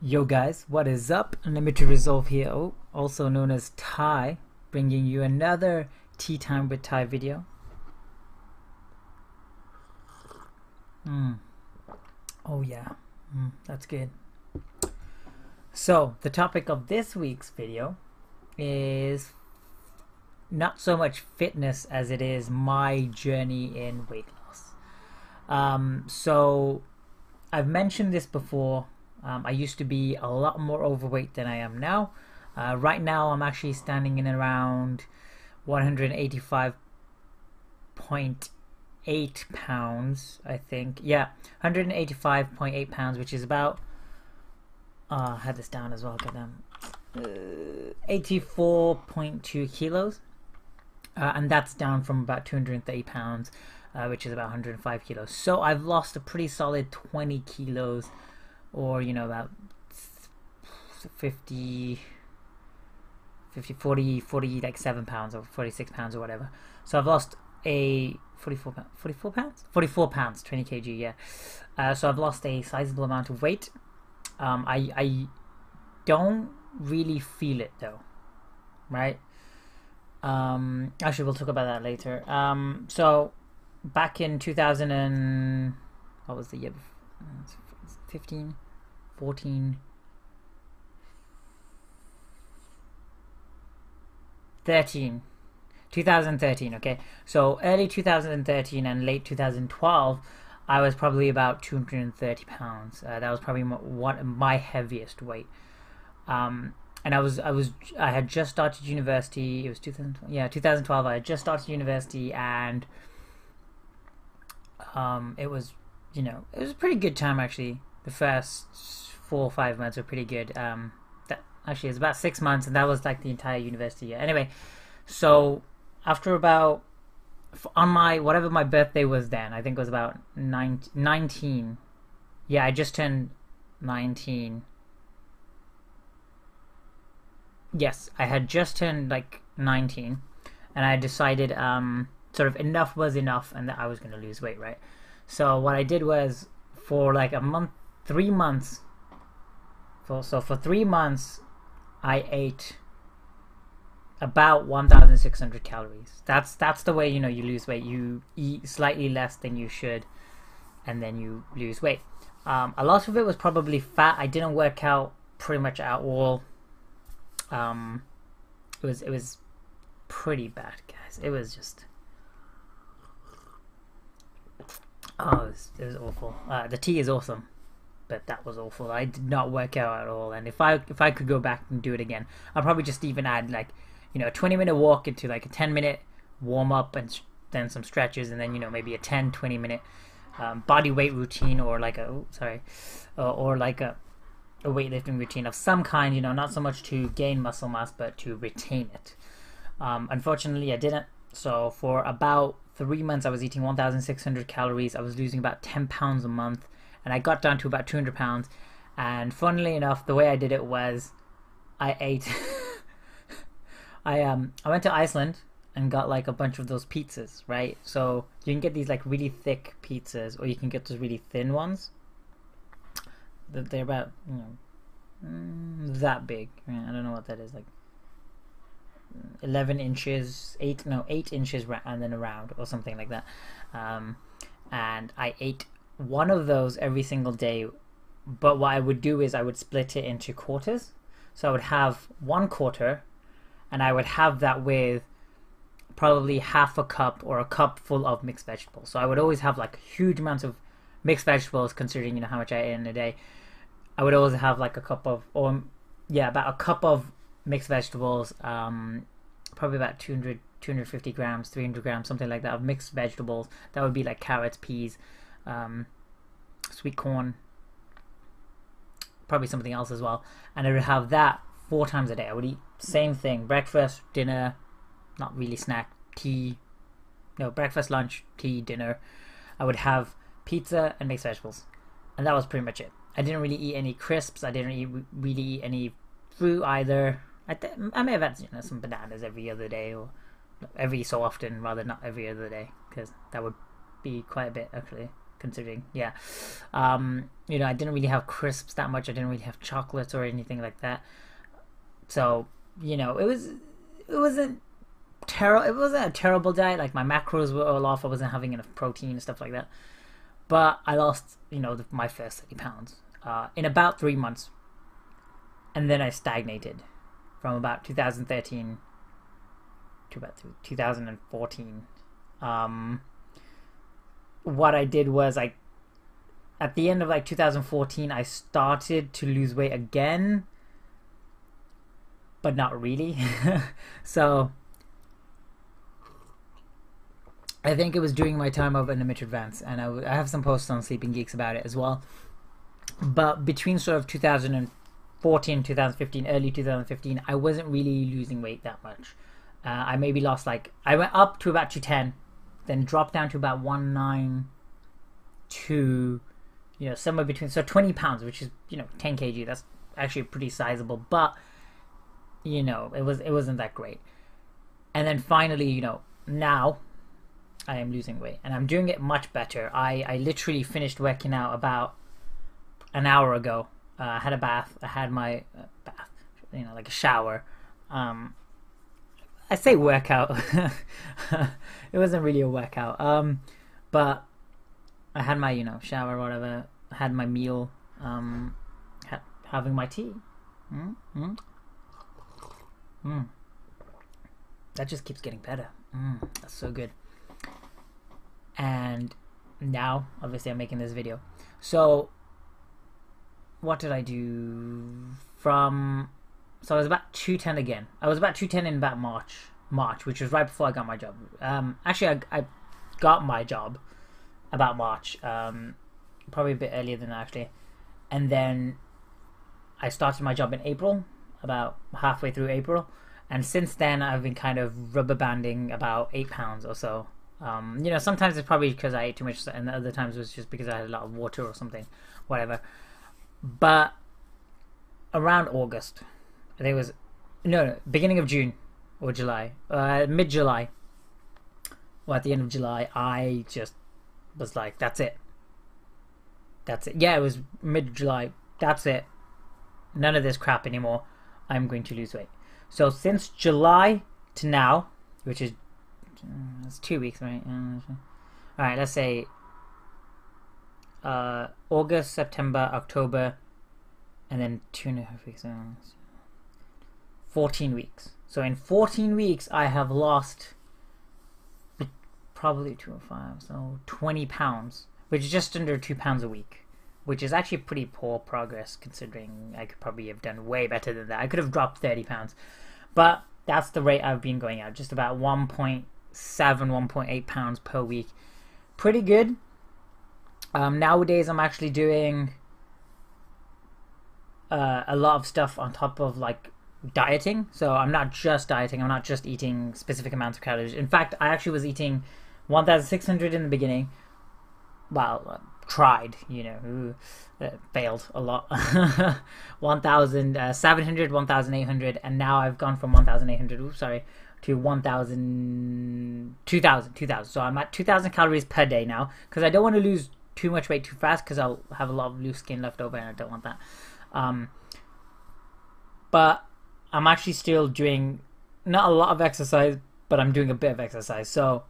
Yo guys, what is up? Unlimited Resolve here, also known as Tai, bringing you another Tea Time with Tai video. Oh yeah, that's good. So, the topic of this week's video is not so much fitness as it is my journey in weight loss. So, I've mentioned this before. I used to be a lot more overweight than I am now. Right now, I'm actually standing in around 185.8 pounds, I think. Yeah, 185.8 pounds, which is about. I had this down as well. Get down. 84.2 kilos, and that's down from about 230 pounds, which is about 105 kilos. So I've lost a pretty solid 20 kilos. Or about 50 40 like 7 pounds or 46 pounds or whatever. So I've lost a 44 pounds 20 kg, yeah. So I've lost a sizable amount of weight. I don't really feel it though, right? Actually we'll talk about that later. So back in 2000 and what was the year before? 15, 14, 13, 2013, okay? So early 2013 and late 2012, I was probably about 230 pounds. That was probably my heaviest weight. And I had just started university. It was 2012. Yeah, 2012. I had just started university, and it was it was a pretty good time actually. The first 4 or 5 months were pretty good. That actually it's about 6 months, and that was like the entire university year. Anyway, so after about on my whatever my birthday was then, I think it was about 19. Yeah, I just turned 19. Yes, I had just turned like 19, and I decided sort of enough was enough, and that I was going to lose weight, right? So what I did was for like a month. 3 months. For 3 months, I ate about 1,600 calories. That's the way you lose weight. You eat slightly less than you should, and then you lose weight. A lot of it was probably fat. I didn't work out pretty much at all. It was pretty bad, guys. It was just. Oh, it was awful. The tea is awesome, but that was awful. I did not work out at all. And if I could go back and do it again, I'll probably just even add like a 20-minute walk into like a 10-minute warm up, and then some stretches, and then maybe a 10-20 minute body weight routine, or like or like a weightlifting routine of some kind. Not so much to gain muscle mass, but to retain it. Unfortunately, I didn't. So for about 3 months, I was eating 1,600 calories. I was losing about 10 pounds a month, and I got down to about 200 pounds. And funnily enough, the way I did it was I ate. I went to Iceland and got like a bunch of those pizzas, right? So you can get these like really thick pizzas, or you can get those really thin ones. They're about that big. I don't know what that is, like 11 inches, 8 inches, and then around, or something like that. And I ate one of those every single day, but what I would do is I would split it into quarters. So I would have 1 quarter, and I would have that with probably half a cup or a cup full of mixed vegetables. So I would always have like huge amounts of mixed vegetables, considering how much I ate in a day. I would always have like a cup of, about a cup of mixed vegetables, probably about 250 grams, 300 grams, something like that, of mixed vegetables. That would be like carrots, peas, sweet corn, probably something else as well. And I would have that 4 times a day. I would eat same thing: breakfast, dinner, not really snack, tea. No, breakfast, lunch, tea, dinner. I would have pizza and mixed vegetables, and that was pretty much it. I didn't really eat any crisps. I didn't really eat any fruit either. I may have had some bananas every other day, or every so often, rather, not every other day, because that would be quite a bit actually. considering. Yeah. You know, I didn't really have crisps that much. I didn't really have chocolates or anything like that. So, you know, it wasn't a terrible diet. Like, my macros were all off. I wasn't having enough protein and stuff like that. But I lost, you know, my first 30 pounds in about 3 months. And then I stagnated from about 2013 to about 2014. What I did was, at the end of like 2014, I started to lose weight again, but not really. So I think it was during my time of Unlimited Rants, and I have some posts on Sleeping Geeks about it as well. But between sort of 2014, 2015, early 2015, I wasn't really losing weight that much. I maybe lost I went up to about 210, then dropped down to about 192, you know, somewhere between, so 20 pounds, which is, you know, 10 kg. That's actually pretty sizable, but, you know, it wasn't that great. And then finally, you know, now I am losing weight, and I'm doing it much better. I literally finished working out about an hour ago. I had a bath. I had my bath, you know, like a shower. I say workout. It wasn't really a workout. But I had my, you know, shower or whatever. I had my meal. Having my tea. That just keeps getting better. That's so good. And now, obviously, I'm making this video. So, what did I do so I was about 210 again. I was about 210 in about March, which was right before I got my job. Actually, I got my job about March, probably a bit earlier than that, actually. And then I started my job in April, about halfway through April. And since then, I've been kind of rubber banding about 8 pounds or so. You know, sometimes it's probably because I ate too much, and other times it was just because I had a lot of water or something, whatever. But around August, I think it was beginning of June or July, mid-July, or at the end of July, I just was like, that's it. Yeah, it was mid-July. That's it. None of this crap anymore. I'm going to lose weight. So since July to now, which is it's 2 weeks, right? All right, let's say August, September, October, and then 2.5 weeks. 14 weeks. So in 14 weeks, I have lost probably 205, so 20 pounds, which is just under 2 pounds a week, which is actually pretty poor progress considering I could probably have done way better than that. I could have dropped 30 pounds, but that's the rate I've been going at, just about 1.7, 1.8 pounds per week. Pretty good. Nowadays, I'm actually doing a lot of stuff on top of like dieting. So I'm not just dieting. I'm not just eating specific amounts of calories. In fact, I actually was eating 1,600 in the beginning. Well, tried, you know, failed a lot. 1,700, 1,800, and now I've gone from 1,800. To 1,000, 2,000. So I'm at 2,000 calories per day now, because I don't want to lose too much weight too fast, because I'll have a lot of loose skin left over, and I don't want that. But I'm actually still doing not a lot of exercise, but I'm doing a bit of exercise. So,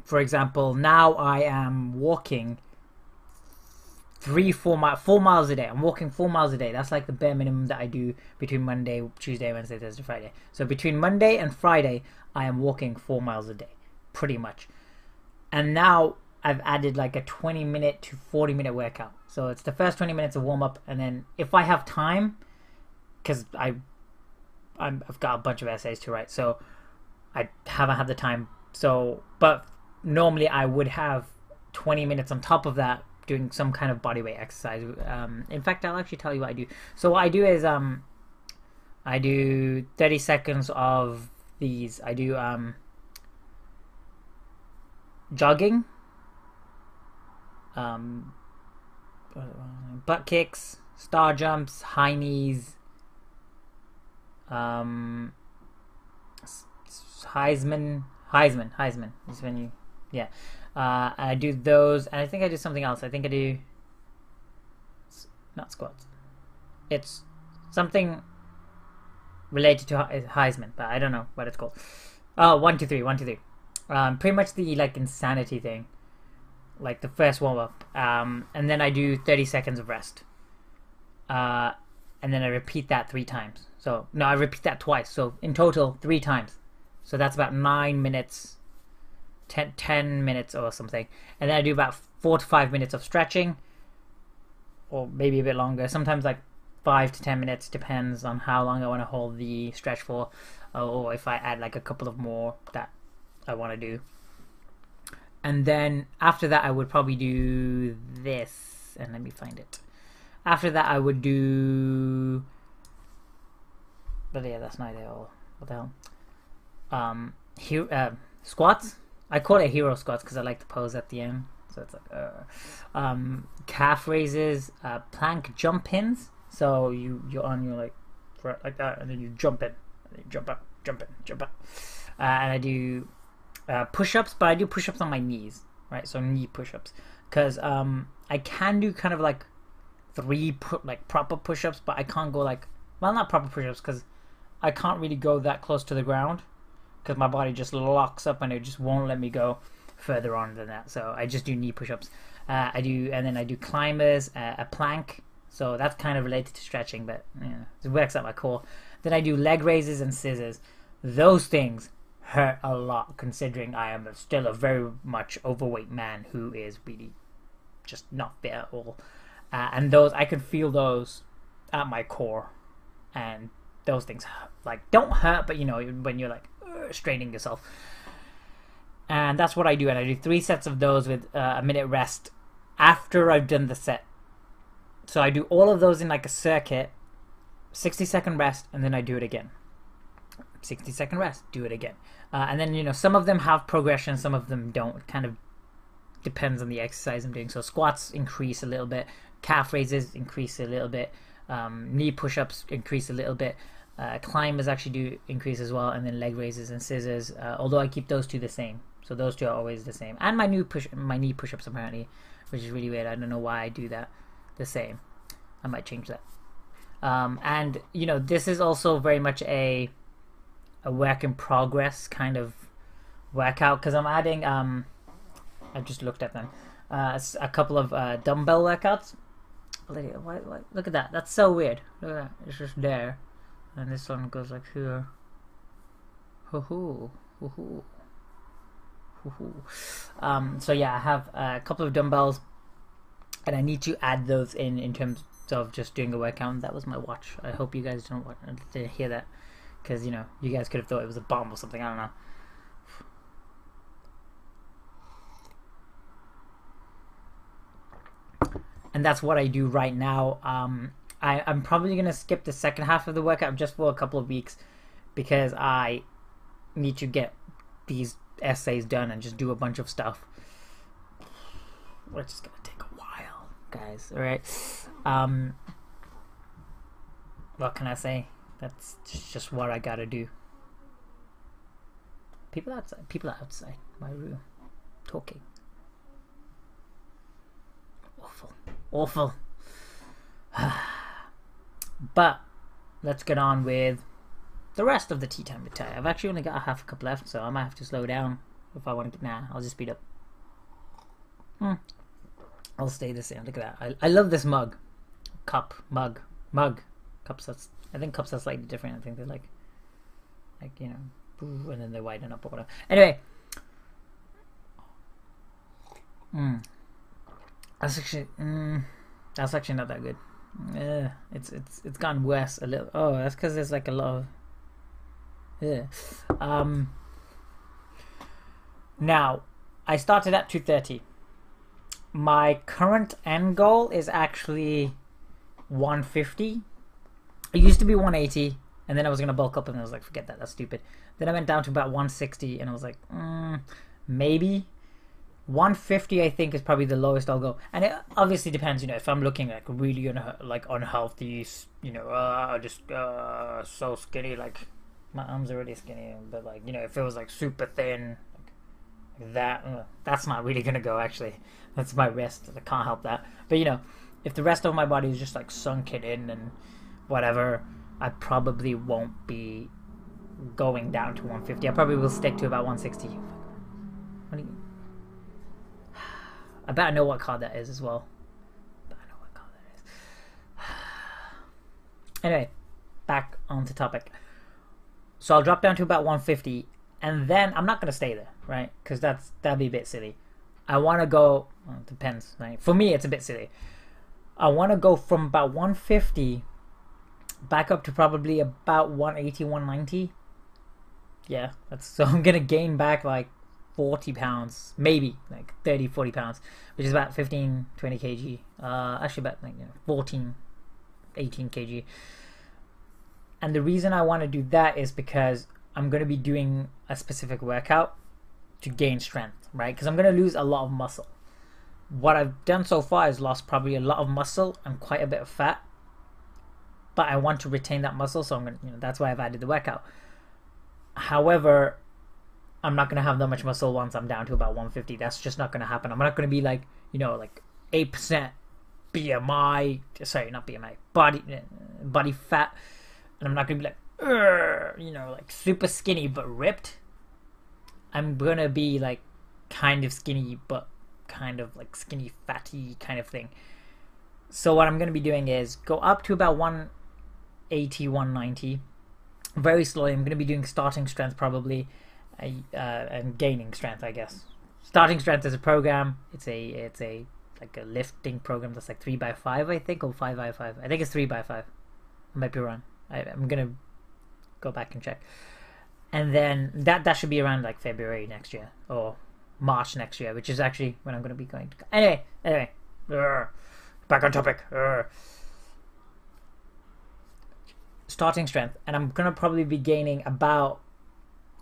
for example, now I am walking 4 miles a day. I'm walking 4 miles a day. That's like the bare minimum that I do between Monday, Tuesday, Wednesday, Thursday, Friday. So between Monday and Friday, I am walking 4 miles a day, pretty much. And now I've added like a 20-minute to 40-minute workout. So it's the first 20 minutes of warm up, and then if I have time, because I've got a bunch of essays to write, so I haven't had the time. So, but normally I would have 20 minutes on top of that, doing some kind of bodyweight exercise. In fact, I'll actually tell you what I do. So what I do is I do 30 seconds of these. I do jogging, butt kicks, star jumps, high knees, Heisman is when you, yeah, I do those, and I think I do something else. I think I do not squats. It's something related to Heisman, but I don't know what it's called. Oh, 1, 2, 3, 1, 2, 3. Pretty much the like insanity thing, like the first warm up, and then I do 30 seconds of rest, and then I repeat that 3 times. So no, I repeat that twice. So in total 3 times. So that's about 9 minutes, 10 minutes or something, and then I do about 4 to 5 minutes of stretching, or maybe a bit longer. Sometimes like 5 to 10 minutes, depends on how long I want to hold the stretch for, or if I add like a couple of more that I want to do. And then after that I would probably do this, and let me find it. After that I would do, but yeah, that's not it all. What the hell? Squats. I call it hero squats because I like the pose at the end. So it's like calf raises, plank jump ins. So you're on your like that, and then you jump in, and then you jump up, jump in, jump up. And I do push-ups, but I do push-ups on my knees, right? So knee push-ups, because I can do kind of like 3 proper push-ups, but I can't go like, well, not proper push-ups because I can't really go that close to the ground because my body just locks up and it just won't let me go further on than that. So I just do knee push-ups. And then I do climbers, a plank. So that's kind of related to stretching, but it works out my core. Then I do leg raises and scissors. Those things hurt a lot, considering I am still a very much overweight man who is really just not fit at all. And those, I can feel those at my core, and those things like don't hurt, but you know when you're like straining yourself. And that's what I do, and I do 3 sets of those with a minute rest after I've done the set. So I do all of those in like a circuit, 60-second rest, and then I do it again. 60-second rest, do it again. And then, some of them have progression, some of them don't. It kind of depends on the exercise I'm doing. So squats increase a little bit, calf raises increase a little bit, knee push-ups increase a little bit, climbers actually do increase as well, and then leg raises and scissors, although I keep those 2 the same. So those 2 are always the same. And my knee push-ups apparently, which is really weird. I don't know why I do that the same. I might change that. And this is also very much a work in progress kind of workout, because I'm adding I just looked at them, a couple of dumbbell workouts. Look at that, that's so weird. Look at that, it's just there, and this one goes like here. So yeah, I have a couple of dumbbells, and I need to add those in terms of just doing a workout. And that was my watch. I hope you guys didn't hear that, because you guys could have thought it was a bomb or something. I don't know. And that's what I do right now. I'm probably gonna skip the second half of the workout just for a couple of weeks, because I need to get these essays done and just do a bunch of stuff. It's just gonna take a while, guys. All right. What can I say? That's just what I gotta do. People are outside my room talking. Awful. But let's get on with the rest of the tea time with Ty. I've actually only got a half a cup left, so I might have to slow down if I want to. I'll just speed up. I'll stay the same. Look at that. I love this mug. Mug. Cups. I think cups are slightly different. I think they're like and then they widen up or whatever. Anyway. That's actually not that good. It's gotten worse a little. Oh, that's because there's like a lot of. Now, I started at 230. My current end goal is actually 150. It used to be 180, and then I was gonna bulk up, and I was like, forget that, that's stupid. Then I went down to about 160, and I was like, maybe 150. I think is probably the lowest I'll go, and it obviously depends. If I'm looking like really unhealthy, just so skinny, like my arms are really skinny, but if it was like super thin, That's not really gonna go actually. That's my wrist. I can't help that. But you know, if the rest of my body is just like sunken in and whatever, I probably won't be going down to 150. I probably will stick to about 160. What do you... I bet I know what card that is as well. Anyway, back onto topic. So I'll drop down to about 150, and then I'm not going to stay there, right? Because that'd be a bit silly. I want to go... Well, it depends. Right? For me, it's a bit silly. I want to go from about 150 back up to probably about 180, 190. Yeah, so I'm going to gain back like 40 pounds, maybe like 30, 40 pounds, which is about 15, 20 kg. Actually about 14, 18 kg. And the reason I want to do that is because I'm going to be doing a specific workout to gain strength, right? Because I'm going to lose a lot of muscle. What I've done so far is lost probably a lot of muscle and quite a bit of fat, but I want to retain that muscle, so I'm going to, that's why I've added the workout. However, I'm not going to have that much muscle once I'm down to about 150. That's just not going to happen. I'm not going to be like, like 8% BMI, sorry, not BMI, body fat, and I'm not going to be like, like super skinny but ripped. I'm going to be like kind of skinny but kind of like skinny fatty kind of thing. So what I'm going to be doing is go up to about 180, 190 very slowly. I'm going to be doing starting strength probably, and gaining strength, I guess. Starting strength is a program. It's a like a lifting program that's like 3x5, I think, or 5x5. I think it's 3x5. I might be wrong. I'm gonna go back and check. And then that should be around like February next year or March next year, which is actually when I'm gonna be going to. Anyway, back on topic. Starting strength, and I'm gonna probably be gaining about.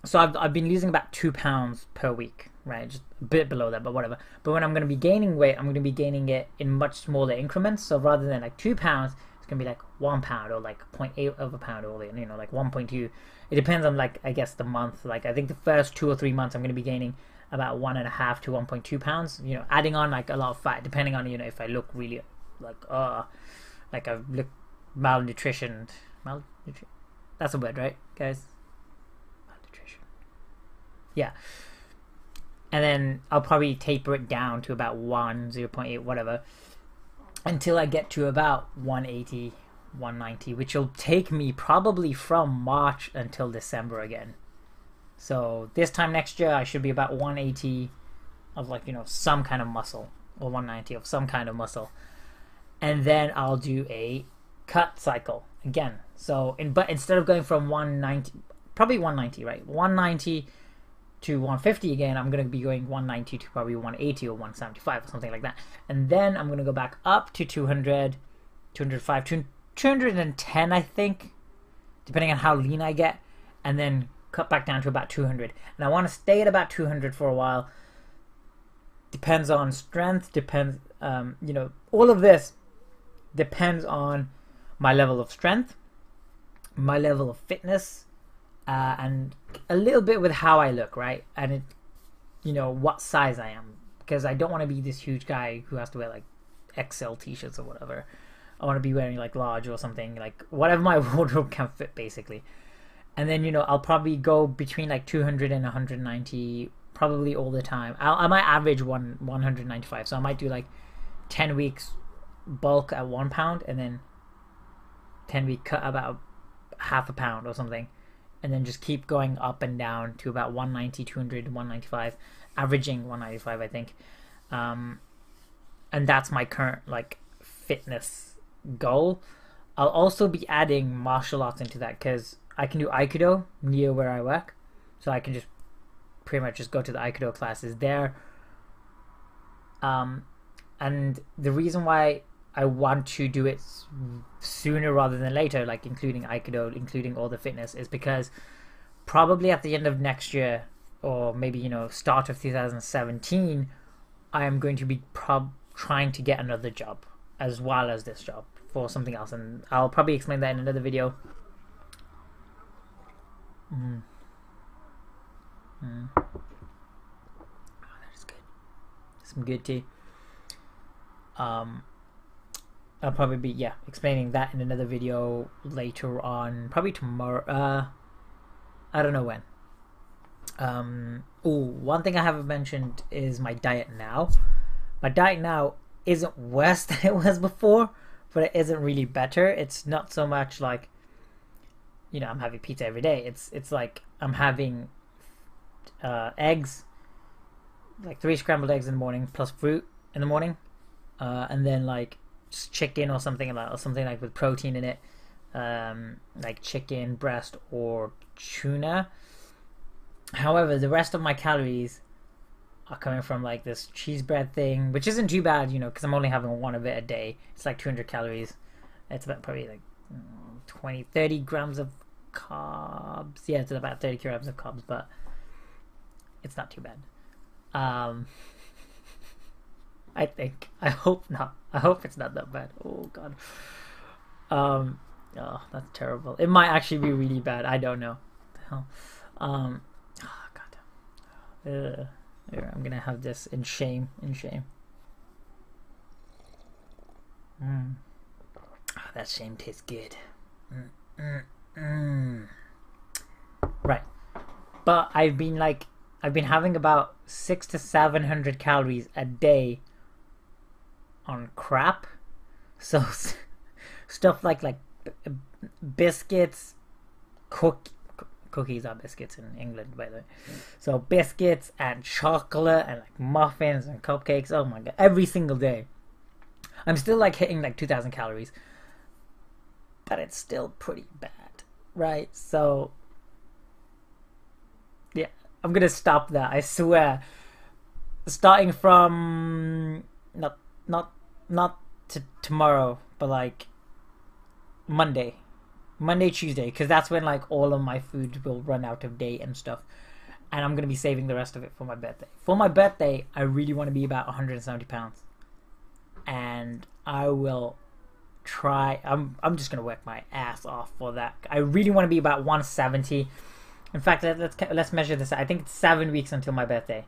So I've been losing about 2 pounds per week, right? Just a bit below that, but whatever. But when I'm going to be gaining weight, I'm going to be gaining it in much smaller increments. So rather than like 2 pounds, it's going to be like 1 pound or like 0.8 of a pound or like 1.2. It depends on like, I guess, the month. Like I think the first 2 or 3 months, I'm going to be gaining about 1.5 to 1.2 pounds. Adding on like a lot of fat, depending on if I look really like I look malnutrition. That's a word, right, guys? Yeah, and then I'll probably taper it down to about 0.8, whatever, until I get to about 180, 190, which will take me probably from March until December again. So this time next year, I should be about 180 of like, some kind of muscle, or 190 of some kind of muscle. And then I'll do a cut cycle again. So, but instead of going from 190, probably 190, right? 190 to 150 again, I'm going to be going 190 to probably 180 or 175 or something like that. And then I'm going to go back up to 200, 205, 210, I think, depending on how lean I get, and then cut back down to about 200. And I want to stay at about 200 for a while. Depends on strength, depends, all of this depends on my level of strength, my level of fitness, and a little bit with how I look, right? And what size I am, because I don't want to be this huge guy who has to wear like XL t-shirts or whatever. I want to be wearing like large or something, like whatever my wardrobe can fit, basically. And then I'll probably go between like 200 and 190 probably all the time. I might average 195, so I might do like 10 weeks bulk at 1 pound, and then 10-week cut about half a pound or something, and then just keep going up and down to about 190, 200, 195, averaging 195, I think. And that's my current like fitness goal. I'll also be adding martial arts into that, because I can do Aikido near where I work, so I can just pretty much just go to the Aikido classes there. And the reason why I want to do it sooner rather than later, like including Aikido, including all the fitness, is because probably at the end of next year, or maybe start of 2017, I am going to be trying to get another job as well as this job for something else, and I'll probably explain that in another video. some good tea. I'll probably be explaining that in another video later on, probably tomorrow. I don't know when. One thing I haven't mentioned is my diet now. My diet now isn't worse than it was before, but it isn't really better. It's not so much like, I'm having pizza every day. It's like I'm having eggs, like 3 scrambled eggs in the morning plus fruit in the morning, and then like just chicken or something like with protein in it, like chicken breast or tuna. However, the rest of my calories are coming from like this cheese bread thing, which isn't too bad, because I'm only having one of it a day. It's like 200 calories. It's about probably like 30 grams of carbs. Yeah, it's about 30 grams of carbs, but it's not too bad. I think. I hope not. I hope it's not that bad. Oh god. Oh, that's terrible. It might actually be really bad. I don't know. What the hell? Oh god. I'm gonna have this in shame. That shame tastes good. Right. But I've been having about 600 to 700 calories a day on crap. So stuff like biscuits, cookies are biscuits in England, by the way. So biscuits and chocolate and like muffins and cupcakes. Oh my god, every single day. I'm still like hitting like 2,000 calories, but it's still pretty bad, right? So yeah, I'm gonna stop that. I swear. Starting from not tomorrow, but like Monday, Tuesday, because that's when like all of my food will run out of date and stuff, and I'm gonna be saving the rest of it for my birthday. For my birthday, I really want to be about 170 pounds, and I will try. I'm just gonna work my ass off for that. I really want to be about 170. In fact, let's measure this. I think it's 7 weeks until my birthday,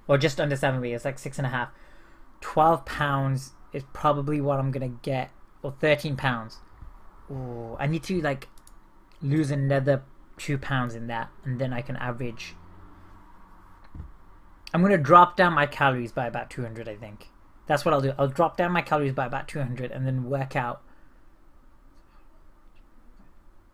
or just under 7 weeks. It's like 6.5. 12 pounds is probably what I'm gonna get, or 13 pounds. Ooh, I need to like lose another 2 pounds in that, and then I can average. I'm gonna drop down my calories by about 200. I think that's what I'll do. I'll drop down my calories by about 200, and then work out.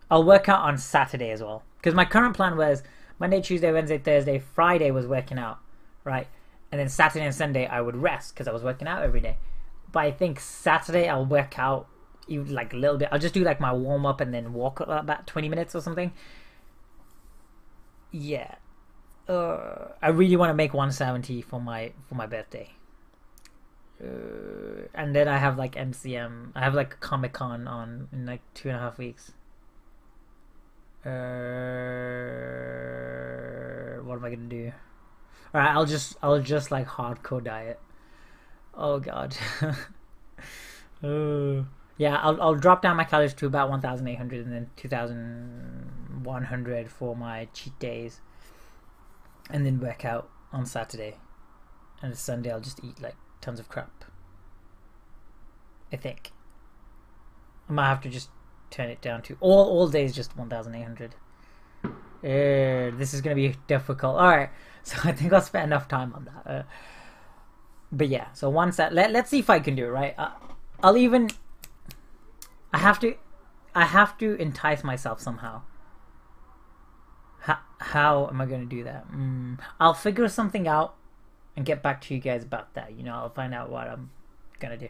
I'll work out on Saturday as well, because my current plan was Monday, Tuesday, Wednesday, Thursday, Friday was working out, right? And then Saturday and Sunday I would rest because I was working out every day. But I think Saturday I'll work out even like a little bit. I'll just do like my warm up and then walk about 20 minutes or something. Yeah. I really want to make 170 for my birthday. And then I have like MCM. I have like Comic Con on in like 2.5 weeks. What am I gonna do? Alright, I'll just like hardcore diet. Oh god. Yeah, I'll drop down my calories to about 1,800 and then 2,100 for my cheat days, and then work out on Saturday, and Sunday I'll just eat like tons of crap. I think I might have to just turn it down to all days just 1,800. This is gonna be difficult. All right, so I think I'll spend enough time on that. But yeah, so once that let's see if I can do it. Right, I have to entice myself somehow. How am I gonna do that? I'll figure something out and get back to you guys about that. I'll find out what I'm gonna do.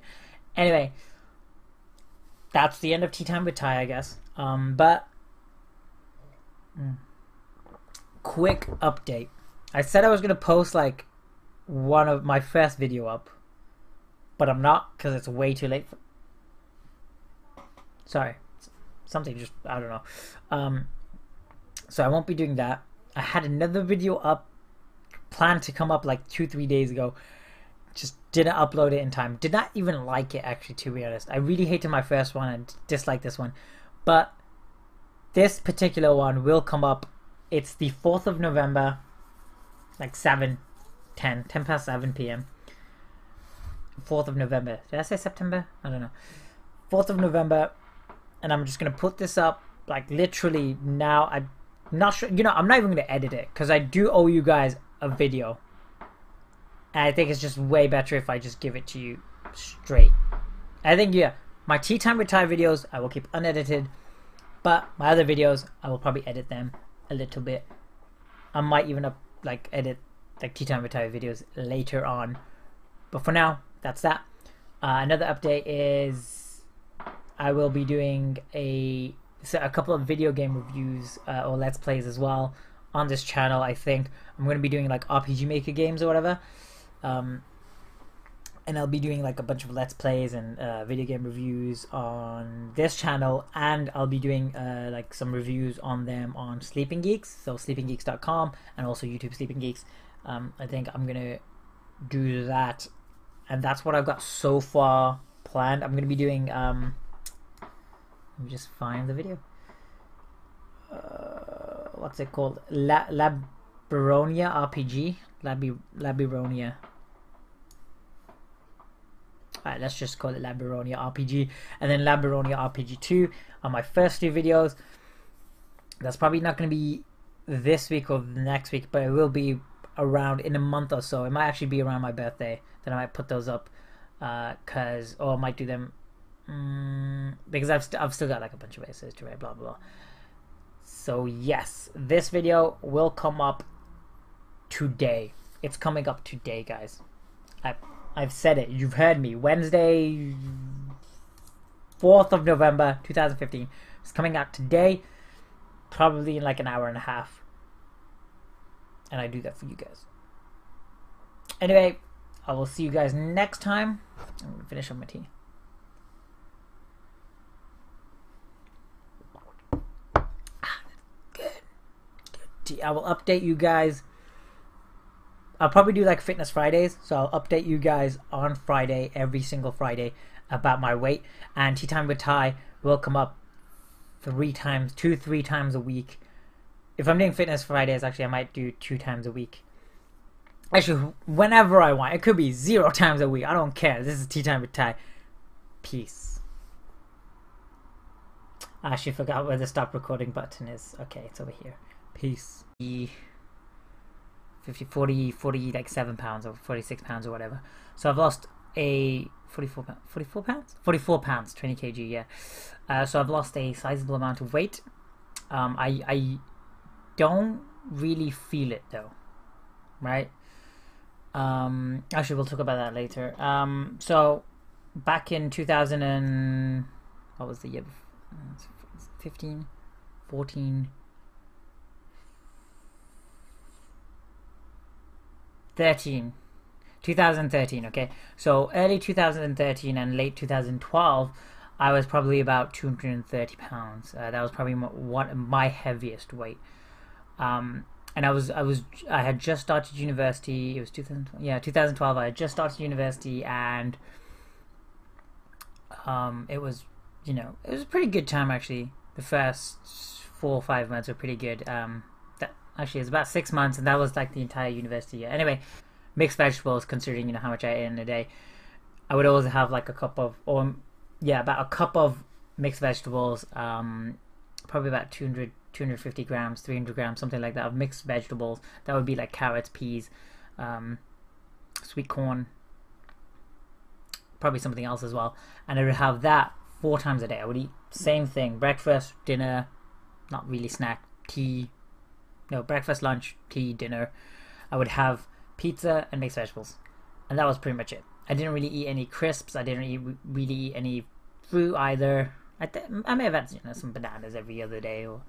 Anyway, that's the end of Tea Time with Tai, I guess. But quick update. I said I was gonna post like one of my first video up, but I'm not because it's way too late. Sorry, something just I don't know. So I won't be doing that. I had another video up, planned to come up like 2-3 days ago. Just didn't upload it in time. Did not even like it, actually, to be honest. I really hated my first one and disliked this one. But this particular one will come up. It's the 4th of November, like 10 past 7 p.m. 4th of November. Did I say September? I don't know. 4th of November, and I'm just gonna put this up like literally now. I'm not sure. You know, I'm not even gonna edit it because I do owe you guys a video, and I think it's just way better if I just give it to you straight. I think my tea time with Ty videos I will keep unedited, but my other videos I will probably edit them a little bit. I might even edit like tea time with Ty videos later on, but for now that's that. Another update is I will be doing a couple of video game reviews or let's plays as well on this channel. I think I'm going to be doing like RPG Maker games or whatever, and I'll be doing like a bunch of let's plays and video game reviews on this channel, and I'll be doing like some reviews on them on Sleeping Geeks, so sleepinggeeks.com, and also YouTube Sleeping Geeks. I think I'm gonna do that, and that's what I've got so far planned. I'm gonna be doing let me just find the video. What's it called? Labyronia RPG. Labyronia. Alright, let's just call it Labyronia RPG, and then Labyronia RPG 2 are my first two videos. That's probably not going to be this week or next week, but it will be around in a month or so. It might actually be around my birthday that I might put those up, or I might do them because I've still got like a bunch of essays to write, blah blah. So yes, this video will come up today. It's coming up today, guys. I've said it. You've heard me. Wednesday, 4th of November, 2015. It's coming out today, probably in like an hour and a half. And I do that for you guys. Anyway, I will see you guys next time. I'm going to finish up my tea. Good tea. I will update you guys. I'll probably do like Fitness Fridays, so I'll update you guys on Friday, every single Friday, about my weight. And Tea Time with Ty will come up 3 times a week. If I'm doing Fitness Fridays, actually I might do 2 times a week. Actually, whenever I want. It could be 0 times a week. I don't care. This is Tea Time with Ty. Peace. I actually forgot where the stop recording button is. Okay, it's over here. Peace. 40 like 7 pounds or 46 pounds or whatever. So I've lost a 44 pounds, 20 kg, yeah. So I've lost a sizable amount of weight. I don't really feel it though, right? Actually we'll talk about that later. So back in 2000 and what was the year? 15, 14, 2013, okay? So early 2013 and late 2012, I was probably about 230 pounds. That was probably my heaviest weight. And I had just started university. It was 2012. I had just started university, and it was, it was a pretty good time actually. The first 4 or 5 months were pretty good. Actually, it's about 6 months, and that was like the entire university year. Anyway, mixed vegetables, considering how much I ate in a day, I would always have like about a cup of mixed vegetables, probably about 250 grams, 300 grams, something like that, of mixed vegetables. That would be like carrots, peas, sweet corn, probably something else as well. And I would have that 4 times a day. I would eat same thing: breakfast, dinner, not really snack, tea. No, breakfast, lunch, tea, dinner. I would have pizza and mixed vegetables, and that was pretty much it. I didn't really eat any crisps. I didn't really eat any fruit either. I may have had some bananas every other day, or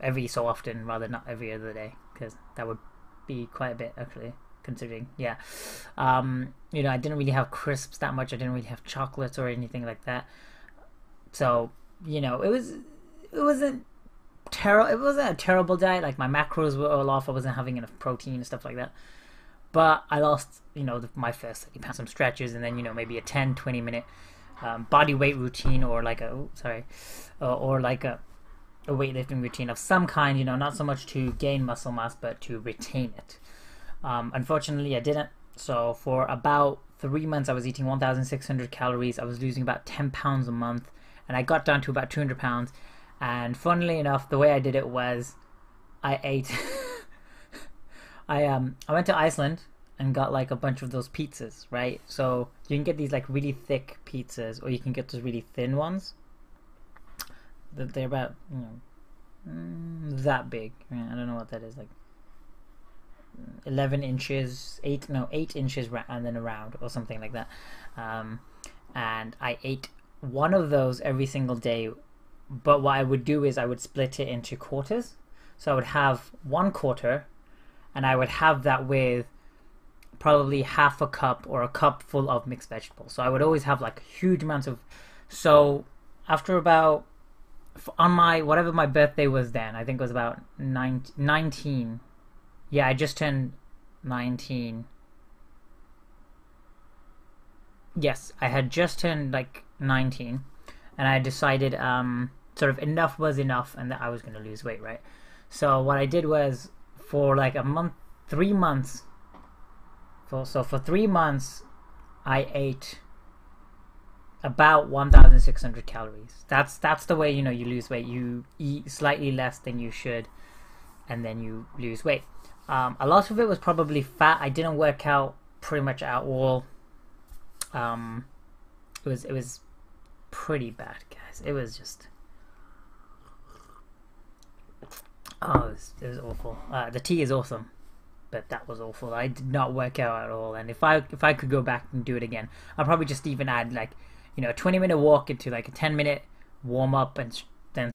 every so often, rather not every other day, because that would be quite a bit actually, considering. Yeah, I didn't really have crisps that much. I didn't really have chocolates or anything like that. So it wasn't a terrible diet. Like, my macros were all off. I wasn't having enough protein and stuff like that. But I lost, my first 30 pounds, some stretches, and then maybe a 10-20 minute body weight routine, or like a weightlifting routine of some kind. Not so much to gain muscle mass, but to retain it. Unfortunately, I didn't. So for about 3 months I was eating 1,600 calories. I was losing about 10 pounds a month, and I got down to about 200 pounds. And funnily enough, the way I did it was I ate I went to Iceland and got like a bunch of those pizzas, right? So you can get these like really thick pizzas, or you can get those really thin ones. They're about, that big. I don't know what that is, like 11 inches, 8 inches and then around, or something like that. And I ate one of those every single day, but what I would do is I would split it into quarters. So I would have 1 quarter, and I would have that with probably half a cup or a cup full of mixed vegetables. So I would always have like huge amounts of. So after about, on my, whatever my birthday was then, I think it was about 19. Yeah, I just turned 19. Yes, I had just turned like 19, and I decided sort of enough was enough, and that I was going to lose weight, right? So what I did was, for like a month, 3 months. So for 3 months, I ate about 1,600 calories. That's the way, you lose weight. You eat slightly less than you should, and then you lose weight. A lot of it was probably fat. I didn't work out pretty much at all. It was pretty bad, guys. It was just, it was awful. The tea is awesome, but that was awful. I did not work out at all. And if I could go back and do it again, I'll probably just even add like, a 20-minute walk into like a 10-minute warm up, and then.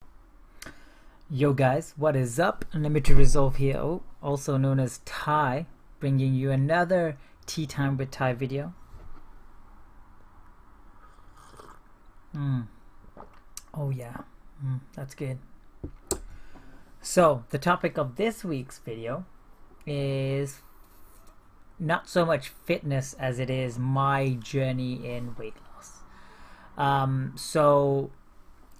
Yo guys, what is up? Unlimited Resolve here, also known as Tais, bringing you another Tea Time with Tais video. Oh yeah, that's good. So the topic of this week's video is not so much fitness as it is my journey in weight loss. So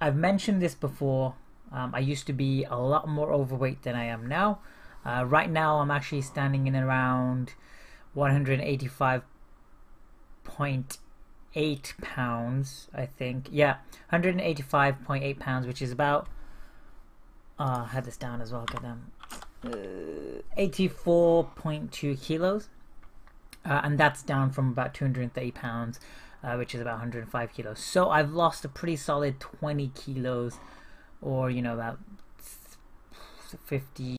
I've mentioned this before. I used to be a lot more overweight than I am now. Right now I'm actually standing in around 185.8 pounds, I think. Yeah, 185.8 pounds, which is about, I had this down as well, goddamn, 84.2 kilos. And that's down from about 230 pounds, which is about 105 kilos. So I've lost a pretty solid 20 kilos, or about 50